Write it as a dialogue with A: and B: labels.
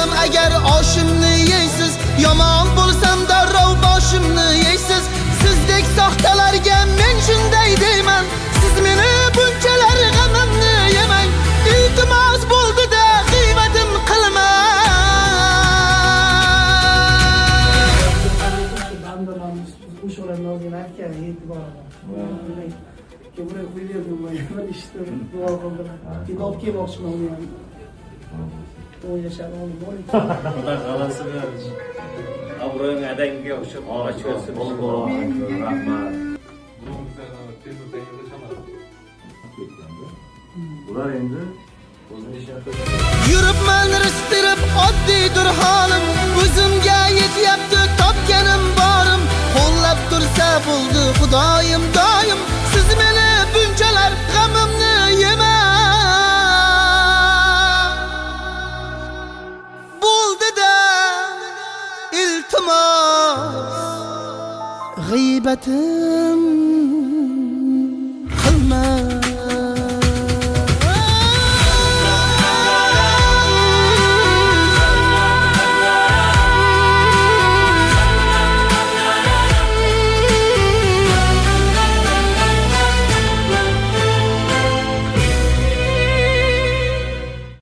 A: bo'lsam agar oshimni yeysiz, yomon bo'lsam darrov boshimni yeysiz. Sizdek soxtalarga men shunday deyman, siz meni bunchalar g'amimni yemang. Iltimos bo'ldi-da g'iybatim qilmang.
B: O'shalarni o'zini aytgan e'tibor bor. Buraya qo'yib berdim, işte duo qildilar. Deb olib kelmoqchiman uni ham. O'ylashar olib bo'ling.
C: Xudo xolasi berish. Obro'ying adangga o'xshab ochib olsin. Rahmat.
D: Bular endi
A: Yuribman ristirib oddiydir holim, o'zimga yetyapti topganim borim. Qo'llab tursa bo'ldi Xudoyim doim, siz meni bunchalar g'amimni yemang. Bo'ldi-da iltimos g'iybatim qilmang.